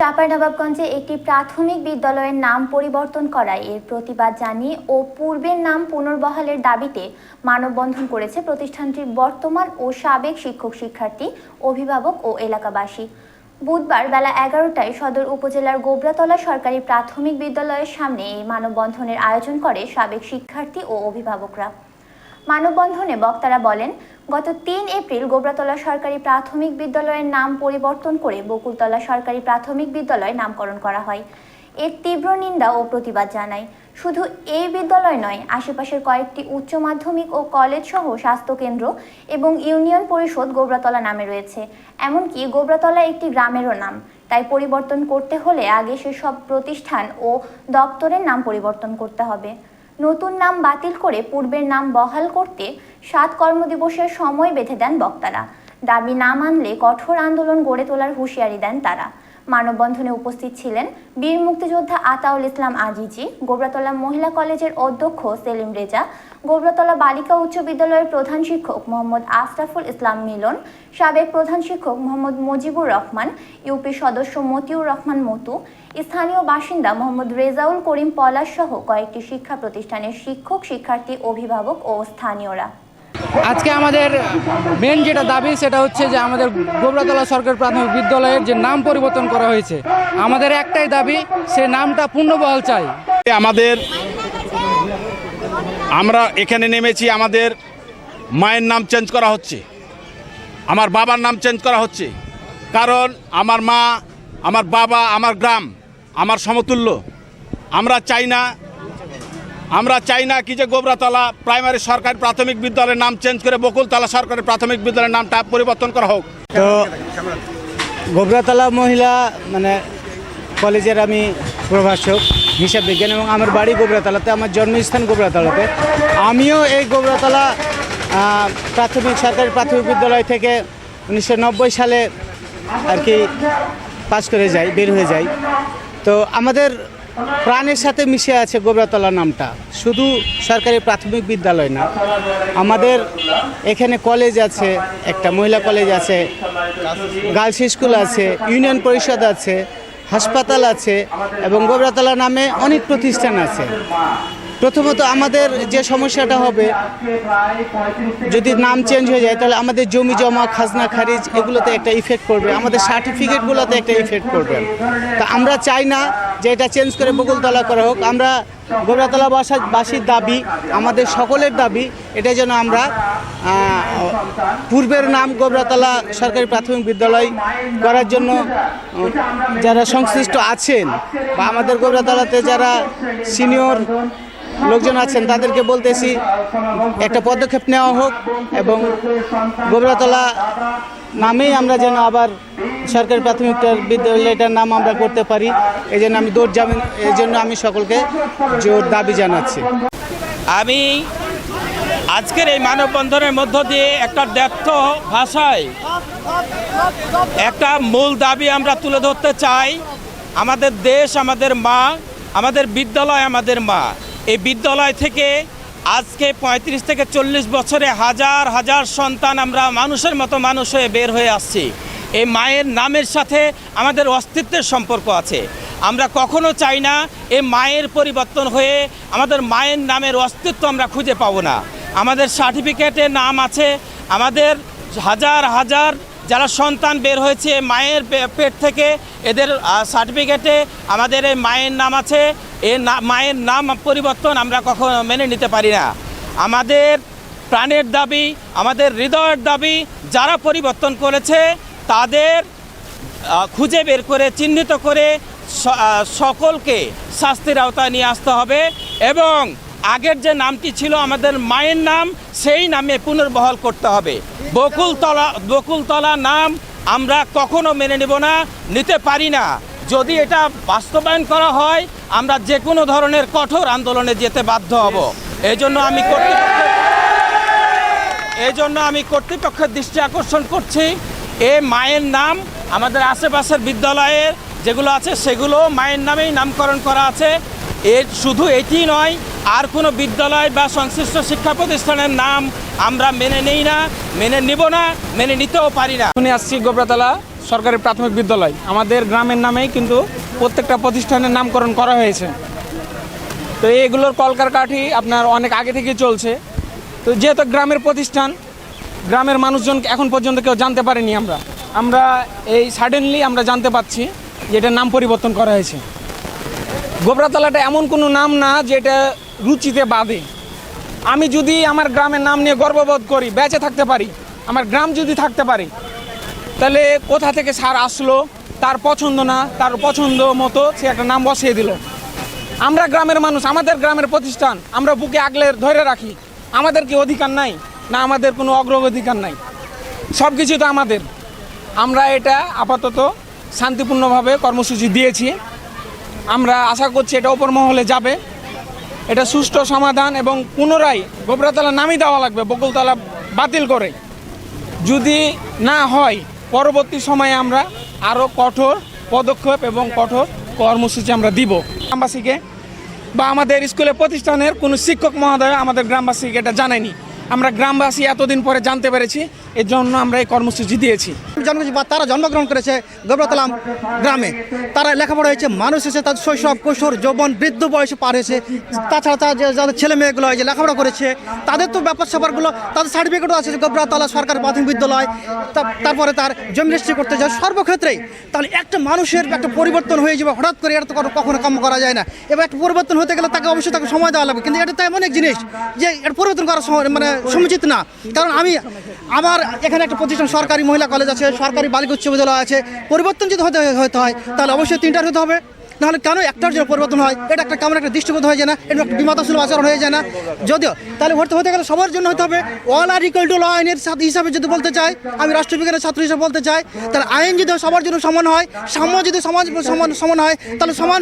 চাঁপাইনবাবগঞ্জে একটি প্রাথমিক বিদ্যালয়ের নাম পরিবর্তন করায় এর প্রতিবাদ জানিয়ে ও পূর্বের নাম পুনর্বহালের দাবিতে মানববন্ধন করেছে প্রতিষ্ঠানটির বর্তমান ও সাবেক শিক্ষক শিক্ষার্থী, অভিভাবক ও এলাকাবাসী। বুধবার বেলা 11টায় সদর উপজেলার গোবরাতলা সরকারি প্রাথমিক বিদ্যালয়ের সামনে এই মানববন্ধনের আয়োজন করে সাবেক শিক্ষার্থী ও অভিভাবকরা। মানববন্ধনে বক্তারা বলেন, গত ৩ এপ্রিল গোবরাতলা সরকারি প্রাথমিক বিদ্যালয়ের নাম পরিবর্তন করে বকুলতলা সরকারি প্রাথমিক বিদ্যালয় নামকরণ করা হয়। এর তীব্র নিন্দা ও প্রতিবাদ জানায়। শুধু এই বিদ্যালয় নয়, আশেপাশের কয়েকটি উচ্চ মাধ্যমিক ও কলেজ সহ স্বাস্থ্যকেন্দ্র এবং ইউনিয়ন পরিষদ গোবরাতলা নামে রয়েছে। এমনকি গোবরাতলা একটি গ্রামেরও নাম। তাই পরিবর্তন করতে হলে আগে সেসব প্রতিষ্ঠান ও দপ্তরের নাম পরিবর্তন করতে হবে। নতুন নাম বাতিল করে পূর্বের নাম বহাল করতে 7 কর্মদিবসের সময় বেঁধে দেন বক্তারা। দাবি না মানলে কঠোর আন্দোলন গড়ে তোলার হুঁশিয়ারি দেন তারা। মানববন্ধনে উপস্থিত ছিলেন বীর মুক্তিযোদ্ধা আতাউল ইসলাম আজিজি, গোবরাতলা মহিলা কলেজের অধ্যক্ষ সেলিম রেজা, গোবরাতলা বালিকা উচ্চ বিদ্যালয়ের প্রধান শিক্ষক মোহাম্মদ আশরাফুল ইসলাম মিলন, সাবেক প্রধান শিক্ষক মোহাম্মদ মুজিবুর রহমান, ইউপি সদস্য মতিউর রহমান মতু, স্থানীয় বাসিন্দা মোহাম্মদ রেজাউল করিম পলাশ সহ কয়েকটি শিক্ষা প্রতিষ্ঠানের শিক্ষক, শিক্ষার্থী, অভিভাবক ও স্থানীয়রা। আজকে আমাদের মেন যেটা দাবি সেটা হচ্ছে যে আমাদের গোবরাতলা সরকারি প্রাথমিক বিদ্যালয়ের যে নাম পরিবর্তন করা হয়েছে, আমাদের একটাই দাবি, সে নামটা পুনর্বহাল চাই। আমরা এখানে নেমেছি, আমাদের মায়ের নাম চেঞ্জ করা হচ্ছে, আমার বাবার নাম চেঞ্জ করা হচ্ছে, কারণ আমার মা, আমার বাবা, আমার গ্রাম আমার সমতুল্য। আমরা চাই না কি যে গোবরাতলা প্রাইমারি সরকারি প্রাথমিক বিদ্যালয়ের নাম চেঞ্জ করে বকুলতলা সরকারি প্রাথমিক বিদ্যালয়ের নামটা পরিবর্তন করা হোক। তো গোবরাতলা মহিলা কলেজের আমি প্রভাষক হিসাব বিজ্ঞান এবং আমার বাড়ি গোবরাতলাতে, আমার জন্মস্থান গোবরাতলাতে। আমিও এই গোবরাতলা সরকারি প্রাথমিক বিদ্যালয় থেকে 1990 সালে আর কি পাস করে যাই, বের হয়ে যাই। তো আমাদের প্রাণের সাথে মিশে আছে গোবরাতলা নামটা, শুধু সরকারি প্রাথমিক বিদ্যালয় না, আমাদের এখানে কলেজ আছে, একটা মহিলা কলেজ আছে, গার্লস স্কুল আছে, ইউনিয়ন পরিষদ আছে, হাসপাতাল আছে এবং গোবরাতলা নামে অনেক প্রতিষ্ঠান আছে। প্রথমত আমাদের যে সমস্যাটা হবে, যদি নাম চেঞ্জ হয়ে যায় তাহলে আমাদের জমি জমা, খাজনা খারিজ এগুলোতে একটা ইফেক্ট পড়বে, আমাদের সার্টিফিকেটগুলোতে একটা ইফেক্ট পড়বে। তা আমরা চাই না যে এটা চেঞ্জ করে বকুলতলা করা হোক। আমরা গোবরাতলাবাসীর দাবি, আমাদের সকলের দাবি, এটা যেন আমরা পূর্বের নাম গোবরাতলা সরকারি প্রাথমিক বিদ্যালয় করার জন্য যারা সংশ্লিষ্ট আছেন বা আমাদের গোবরাতলাতে যারা সিনিয়র লোকজন আছেন তাদেরকে বলতেছি একটা পদক্ষেপ নেওয়া হোক এবং গোবরাতলা নামেই আমরা যেন আবার সরকারি প্রাথমিক বিদ্যালয়টার নাম আমরা করতে পারি। এই জন্য আমি এই জন্য আমি সকলকে জোর দাবি জানাচ্ছি। আমি আজকের এই মানববন্ধনের মধ্য দিয়ে একটা দ্ব্যর্থ ভাষায় একটা মূল দাবি আমরা তুলে ধরতে চাই। আমাদের দেশ আমাদের মা, আমাদের বিদ্যালয় আমাদের মা। এই বিদ্যালয় থেকে আজকে 35 থেকে 40 বছরে হাজার হাজার সন্তান আমরা মানুষের মতো মানুষ হয়ে বের হয়ে আসছি। এই মায়ের নামের সাথে আমাদের অস্তিত্বের সম্পর্ক আছে। আমরা কখনো চাই না এই মায়ের পরিবর্তন হয়ে আমাদের মায়ের নামের অস্তিত্ব আমরা খুঁজে পাবো না। আমাদের সার্টিফিকেটে নাম আছে, আমাদের হাজার হাজার যারা সন্তান বের হয়েছে মায়ের পেট থেকে, এদের সার্টিফিকেটে আমাদের এই মায়ের নাম আছে। এই মায়ের নাম পরিবর্তন আমরা কখনো মেনে নিতে পারি না। আমাদের প্রাণের দাবি, আমাদের হৃদয়ের দাবি, যারা পরিবর্তন করেছে তাদের খুঁজে বের করে চিহ্নিত করে সকলকে শাস্তির আওতায় নিয়ে আসতে হবে এবং আগের যে নামটি ছিল আমাদের মায়ের নাম, সেই নামে পুনর্বহাল করতে হবে। বকুলতলা নাম আমরা কখনো মেনে নেব না, নিতে পারি না। যদি এটা বাস্তবায়ন করা হয় আমরা যে কোনো ধরনের কঠোর আন্দোলনে যেতে বাধ্য হব। এই জন্য আমি কর্তৃপক্ষের দৃষ্টি আকর্ষণ করছি, এই মায়ের নাম আমাদের আশেপাশের বিদ্যালয়ের যেগুলো আছে সেগুলো মায়ের নামেই নামকরণ করা আছে। শুধু এটি নয়, আর কোনো বিদ্যালয় বা সংশ্লিষ্ট শিক্ষা প্রতিষ্ঠানের নাম আমরা মেনে নিই না, মেনে নিব না, মেনে নিতেও পারি না। আসছি গোবরাতলা সরকারি প্রাথমিক বিদ্যালয়। আমাদের গ্রামের নামেই কিন্তু প্রত্যেকটা প্রতিষ্ঠানের নামকরণ করা হয়েছে। তো এইগুলোর কলকারখানাটি আপনার অনেক আগে থেকে চলছে। তো যেহেতু গ্রামের প্রতিষ্ঠান, গ্রামের মানুষজন এখন পর্যন্ত কেউ জানতে পারেনি। আমরা এই সাডেনলি আমরা জানতে পারছি যে এটার নাম পরিবর্তন করা হয়েছে। গোবরাতলাটা এমন কোনো নাম না যেটা রুচিতে বাঁধে। আমি যদি আমার গ্রামের নাম নিয়ে গর্ববোধ করি, বেঁচে থাকতে পারি, আমার গ্রাম যদি থাকতে পারে, তাহলে কোথা থেকে স্যার আসলো, তার পছন্দ না, তার পছন্দ মতো সে একটা নাম বসিয়ে দিল। আমরা গ্রামের মানুষ, আমাদের গ্রামের প্রতিষ্ঠান আমরা বুকে আগলে ধরে রাখি। আমাদের কি অধিকার নাই? না, আমাদের কোনো অগ্রগতিকার নাই, সব কিছু তো আমাদের। আমরা এটা আপাতত শান্তিপূর্ণভাবে কর্মসূচি দিয়েছি। আমরা আশা করছি এটা ওপর মহলে যাবে, এটা সুষ্ঠু সমাধান এবং পুনরায় গোবরাতলা নামই দেওয়া লাগবে বকুলতলা বাতিল করে। যদি না হয় পরবর্তী সময়ে আমরা আরও কঠোর পদক্ষেপ এবং কঠোর কর্মসূচি আমরা দিব। গ্রামবাসীকে বা আমাদের স্কুলে প্রতিষ্ঠানের কোনো শিক্ষক মহোদয় আমাদের গ্রামবাসীকে এটা জানায়নি। আমরা গ্রামবাসী এতদিন পরে জানতে পেরেছি, এর জন্য আমরা এই কর্মসূচি দিয়েছি। তারা জন্মগ্রহণ করেছে গোবরাতলা গ্রামে, তারা লেখাপড়া হয়েছে, মানুষ হয়েছে, তাদের শৈশব কৈশোর যৌবন বৃদ্ধ বয়সে পার হয়েছে। তাছাড়া যাদের ছেলে মেয়েগুলো যে লেখাপড়া করেছে তাদের তো ব্যাপার স্যাপারগুলো, তাদের সার্টিফিকেটও আছে যে গোবরাতলা সরকারি প্রাথমিক বিদ্যালয়, তারপরে তার জমি রেজিস্ট্রি করতে যায় সর্বক্ষেত্রেই। তাহলে একটা মানুষের একটা পরিবর্তন হয়ে যাবে হঠাৎ করে, এটা তো কখনো কাম করা যায় না। এবার একটা পরিবর্তন হতে গেলে তাকে অবশ্যই তাকে সময় দেওয়া লাগবে, কিন্তু এটা তো এমন এক জিনিস যে এটা পরিবর্তন করা মানে সমুচিত না। কারণ আমার এখানে একটা প্রতিষ্ঠান সরকারি মহিলা কলেজ আছে, সরকারি বালিকা উচ্চ বিদ্যালয় আছে, পরিবর্তন যদি হতে হয় তাহলে অবশ্যই 3টার হতে হবে। নাহলে কেন একটার জন্য পরিবর্তন হয়? এটা একটা কেমন একটা দৃষ্টিবোধ হয়ে যায় না? এটা একটা বিমাতাসুলভ আচরণ হয়ে যায় না? যদিও তাহলে হতে গেলে সবার জন্য হতে হবে। অল আর ইকুয়াল টু ল, আইনের হিসাবে যদি বলতে চাই, আমি রাষ্ট্রবিজ্ঞানের ছাত্র হিসাবে বলতে চাই, তাহলে আইন যদি সবার জন্য সমান হয়, সাম্য যদি সমান হয়, তাহলে সমান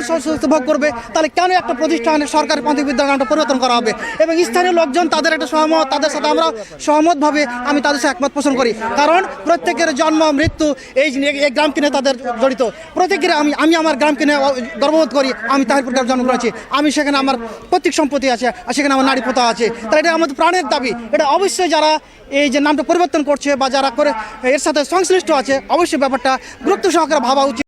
ভোগ করবে। তাহলে কেন একটা প্রতিষ্ঠানের সরকারি প্রাথমিক বিদ্যালয়টা পরিবর্তন করা হবে? এবং স্থানীয় লোকজন তাদের একটা সহমত, তাদের সাথে আমরা সহমতভাবে আমি তাদের সাথে একমত পোষণ করি। কারণ প্রত্যেকের জন্ম মৃত্যু এই গ্রামকে নিয়ে তাদের জড়িত। প্রত্যেকের আমি আমার গ্রামকে নিয়ে গর্ববোধ করি। আমি তাহিরপুর গ্রামে জন্ম করেছি, আমি সেখানে আমার পৈতৃক সম্পত্তি আছে, আর সেখানে আমার নারী প্রথা আছে। তাহলে এটা আমাদের প্রাণের দাবি। এটা অবশ্যই যারা এই যে নামটা পরিবর্তন করছে বা যারা করে এর সাথে সংশ্লিষ্ট আছে, অবশ্যই ব্যাপারটা গুরুত্ব সহকারে ভাবা উচিত।